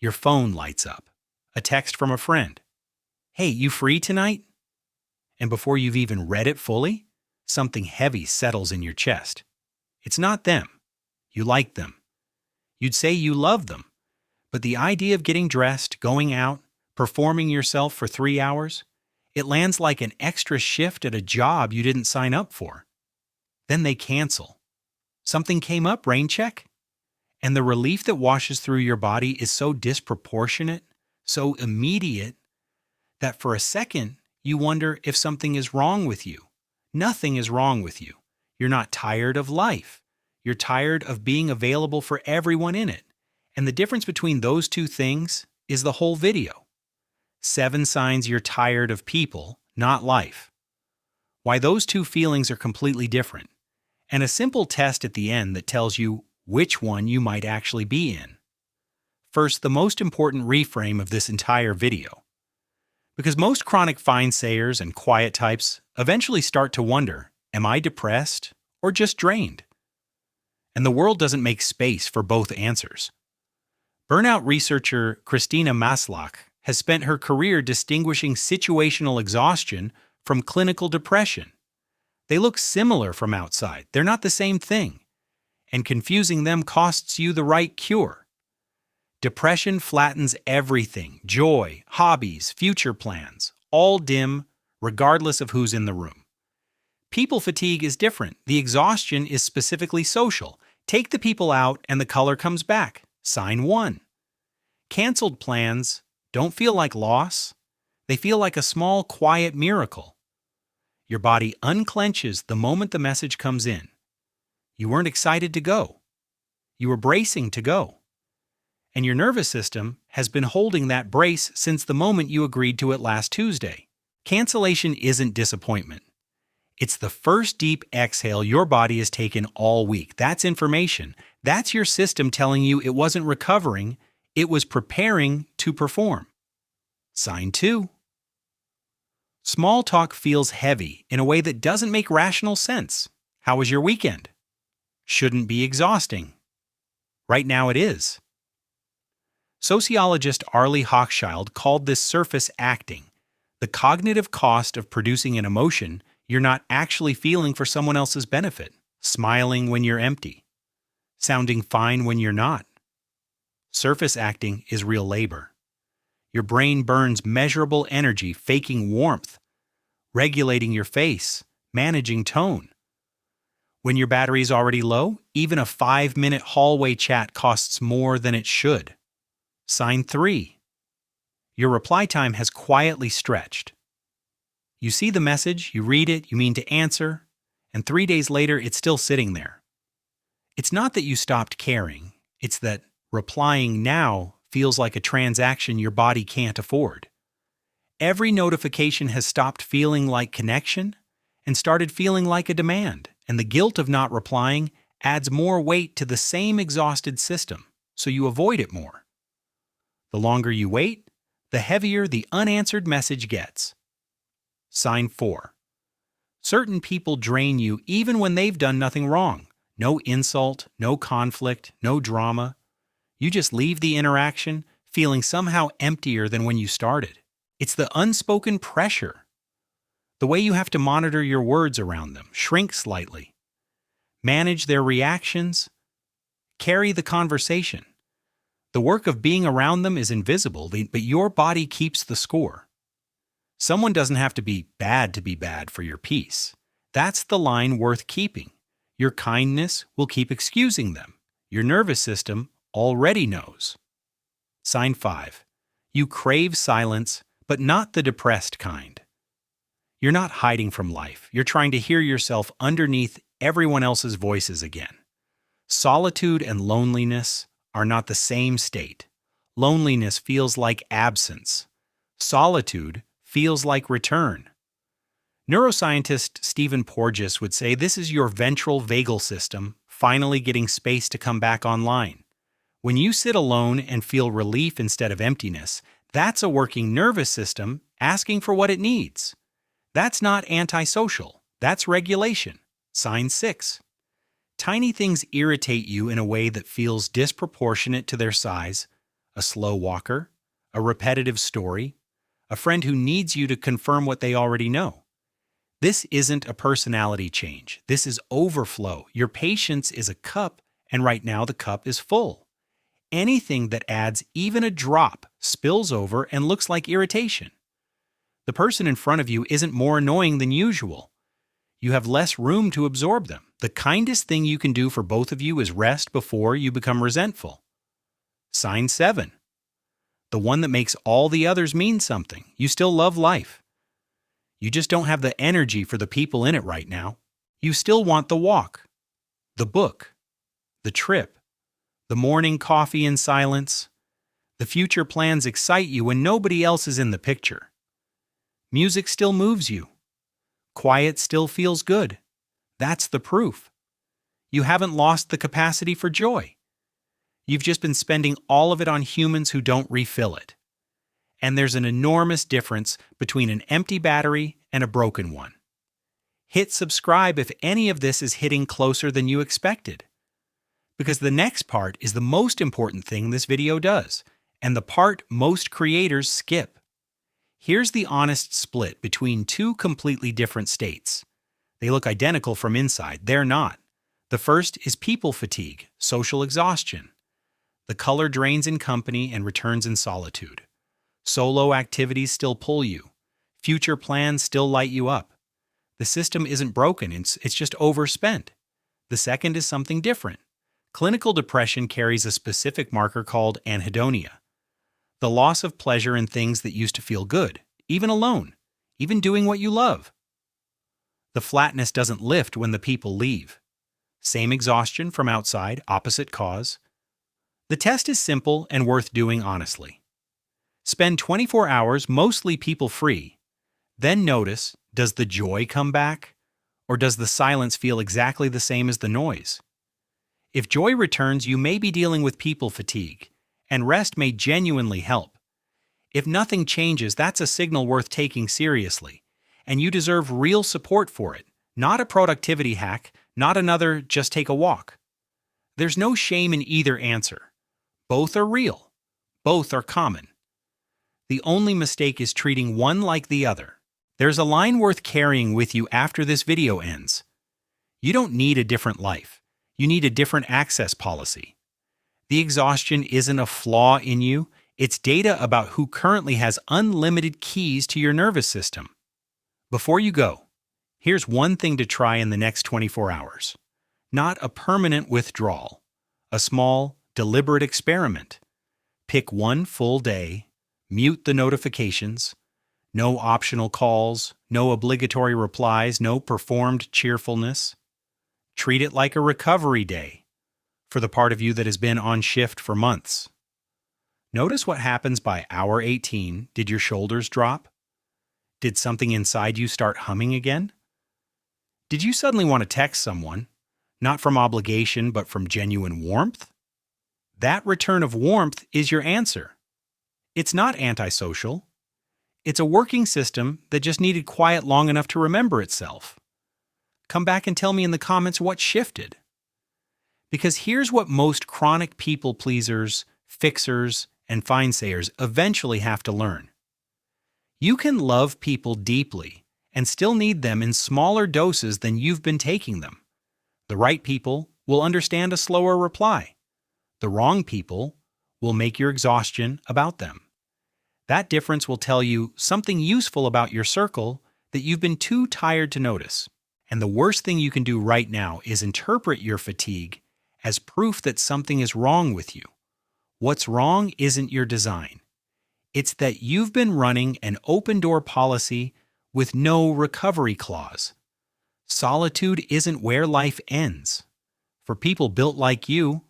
Your phone lights up. A text from a friend. Hey, you free tonight? And before you've even read it fully, something heavy settles in your chest. It's not them. You like them. You'd say you love them. But the idea of getting dressed, going out, performing yourself for 3 hours, it lands like an extra shift at a job you didn't sign up for. Then they cancel. Something came up, rain check? And the relief that washes through your body is so disproportionate, so immediate, that for a second you wonder if something is wrong with you. Nothing is wrong with you. You're not tired of life. You're tired of being available for everyone in it. And the difference between those two things is the whole video. 7 signs you're tired of people, not life. Why those two feelings are completely different. And a simple test at the end that tells you which one you might actually be in. First, the most important reframe of this entire video. Because most chronic fine-sayers and quiet types eventually start to wonder, am I depressed or just drained? And the world doesn't make space for both answers. Burnout researcher Christina Maslach has spent her career distinguishing situational exhaustion from clinical depression. They look similar from outside. They're not the same thing. And confusing them costs you the right cure. Depression flattens everything, joy, hobbies, future plans, all dim, regardless of who's in the room. People fatigue is different. The exhaustion is specifically social. Take the people out and the color comes back. Sign 1. Canceled plans don't feel like loss. They feel like a small, quiet miracle. Your body unclenches the moment the message comes in. You weren't excited to go. You were bracing to go. And your nervous system has been holding that brace since the moment you agreed to it last Tuesday. Cancellation isn't disappointment. It's the first deep exhale your body has taken all week. That's information. That's your system telling you it wasn't recovering, it was preparing to perform. Sign 2. Small talk feels heavy in a way that doesn't make rational sense. How was your weekend? Shouldn't be exhausting. Right now it is. Sociologist Arlie Hochschild called this surface acting, the cognitive cost of producing an emotion you're not actually feeling for someone else's benefit, smiling when you're empty, sounding fine when you're not. Surface acting is real labor. Your brain burns measurable energy faking warmth, regulating your face, managing tone. When your battery's already low, even a 5-minute hallway chat costs more than it should. Sign 3. Your reply time has quietly stretched. You see the message, you read it, you mean to answer, and 3 days later it's still sitting there. It's not that you stopped caring, it's that replying now feels like a transaction your body can't afford. Every notification has stopped feeling like connection and started feeling like a demand, and the guilt of not replying adds more weight to the same exhausted system, so you avoid it more. The longer you wait, the heavier the unanswered message gets. Sign 4. Certain people drain you even when they've done nothing wrong. No insult, no conflict, no drama. You just leave the interaction feeling somehow emptier than when you started. It's the unspoken pressure. The way you have to monitor your words around them, shrink slightly. Manage their reactions. Carry the conversation. The work of being around them is invisible, but your body keeps the score. Someone doesn't have to be bad for your peace. That's the line worth keeping. Your kindness will keep excusing them. Your nervous system already knows. Sign 5. You crave silence, but not the depressed kind. You're not hiding from life. You're trying to hear yourself underneath everyone else's voices again. Solitude and loneliness are not the same state. Loneliness feels like absence. Solitude feels like return. Neuroscientist Stephen Porges would say this is your ventral vagal system finally getting space to come back online. When you sit alone and feel relief instead of emptiness, that's a working nervous system asking for what it needs. That's not antisocial. That's regulation. Sign 6. Tiny things irritate you in a way that feels disproportionate to their size. a slow walker, a repetitive story, a friend who needs you to confirm what they already know. This isn't a personality change. This is overflow. Your patience is a cup, and right now the cup is full. Anything that adds even a drop spills over and looks like irritation. The person in front of you isn't more annoying than usual. You have less room to absorb them. The kindest thing you can do for both of you is rest before you become resentful. Sign 7. The one that makes all the others mean something. You still love life. You just don't have the energy for the people in it right now. You still want the walk, the book, the trip, the morning coffee in silence. The future plans excite you when nobody else is in the picture. Music still moves you. Quiet still feels good. That's the proof. You haven't lost the capacity for joy. You've just been spending all of it on humans who don't refill it. And there's an enormous difference between an empty battery and a broken one. Hit subscribe if any of this is hitting closer than you expected. Because the next part is the most important thing this video does, and the part most creators skip. Here's the honest split between two completely different states. They look identical from inside. They're not. The first is people fatigue, social exhaustion. The color drains in company and returns in solitude. Solo activities still pull you. Future plans still light you up. The system isn't broken, it's just overspent. The second is something different. Clinical depression carries a specific marker called anhedonia. The loss of pleasure in things that used to feel good, even alone, even doing what you love. The flatness doesn't lift when the people leave. Same exhaustion from outside, opposite cause. The test is simple and worth doing honestly. Spend 24 hours mostly people-free. Then notice, does the joy come back? Or does the silence feel exactly the same as the noise? If joy returns, you may be dealing with people fatigue, and rest may genuinely help. If nothing changes, that's a signal worth taking seriously, and you deserve real support for it, not a productivity hack, not another just take a walk. There's no shame in either answer. Both are real. Both are common. The only mistake is treating one like the other. There's a line worth carrying with you after this video ends. You don't need a different life. You need a different access policy. The exhaustion isn't a flaw in you. It's data about who currently has unlimited keys to your nervous system. Before you go, here's one thing to try in the next 24 hours. Not a permanent withdrawal. A small, deliberate experiment. Pick one full day, mute the notifications, no optional calls, no obligatory replies, no performed cheerfulness. Treat it like a recovery day for the part of you that has been on shift for months. Notice what happens by hour 18. Did your shoulders drop? Did something inside you start humming again? Did you suddenly want to text someone, not from obligation but from genuine warmth? That return of warmth is your answer. It's not antisocial. It's a working system that just needed quiet long enough to remember itself. Come back and tell me in the comments what shifted. Because here's what most chronic people pleasers, fixers, and fine-sayers eventually have to learn. You can love people deeply and still need them in smaller doses than you've been taking them. The right people will understand a slower reply. The wrong people will make your exhaustion about them. That difference will tell you something useful about your circle that you've been too tired to notice. And the worst thing you can do right now is interpret your fatigue as proof that something is wrong with you. What's wrong isn't your design. It's that you've been running an open-door policy with no recovery clause. Solitude isn't where life ends. For people built like you,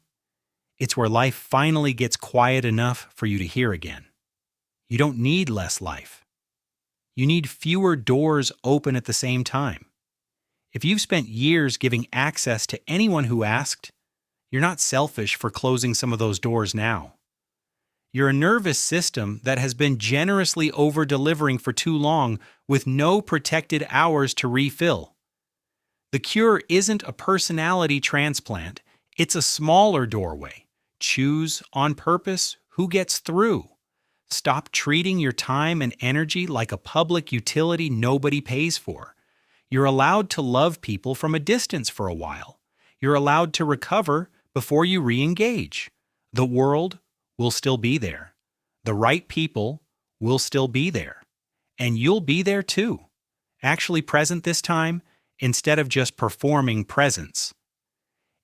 it's where life finally gets quiet enough for you to hear again. You don't need less life. You need fewer doors open at the same time. If you've spent years giving access to anyone who asked, you're not selfish for closing some of those doors now. You're a nervous system that has been generously over-delivering for too long with no protected hours to refill. The cure isn't a personality transplant, it's a smaller doorway. Choose on purpose Who gets through? Stop treating your time and energy like a public utility nobody pays for. You're allowed to love people from a distance for a while. You're allowed to recover before you re-engage. The world will still be there. The right people will still be there. And you'll be there too. Actually present this time instead of just performing presence.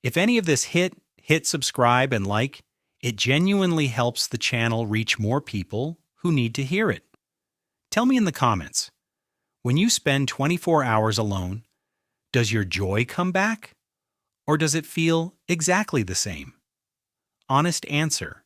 If any of this hit subscribe and like. It genuinely helps the channel reach more people who need to hear it. Tell me in the comments, when you spend 24 hours alone, does your joy come back? Or does it feel exactly the same? Honest answer